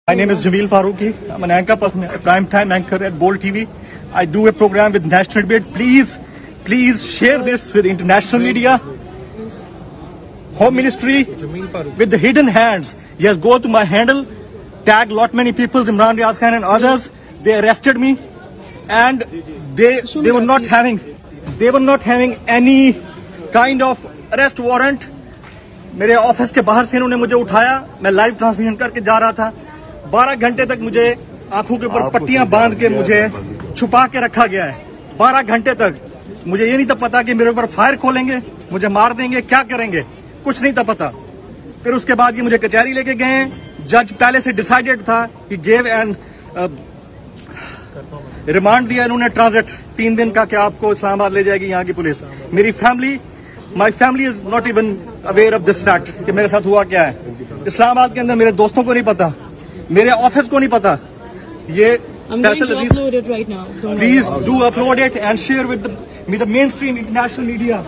My name is Jameel Farooqi. I'm an anchor person, a prime time anchor at Bold TV. I do a program with National Debate. Please share this with international media. Home Ministry with the hidden hands. Yes, go to my handle, tag lot many people, Imran Riaz Khan and others. They arrested me, and they were not having any kind of arrest warrant. मेरे office के बाहर से इन्होंने मुझे उठाया, मैं live transmission करके जा रहा था। 12 घंटे तक मुझे आंखों के ऊपर पट्टियां बांध के मुझे छुपा के रखा गया है। 12 घंटे तक मुझे ये नहीं था पता कि मेरे ऊपर फायर खोलेंगे, मुझे मार देंगे, क्या करेंगे, कुछ नहीं था पता। फिर उसके बाद ये मुझे कचहरी लेके गए। जज पहले से डिसाइडेड था कि गेव एंड रिमांड दिया इन्होंने ट्रांजिट 3 दिन का कि आपको इस्लामाबाद ले जाएगी यहाँ की पुलिस। मेरी my family is not even aware of this fact कि मेरे साथ हुआ क्या है। इस्लामाबाद के अंदर मेरे दोस्तों को नहीं पता, मेरे ऑफिस को नहीं पता। ये please do upload it and share with the main stream international media.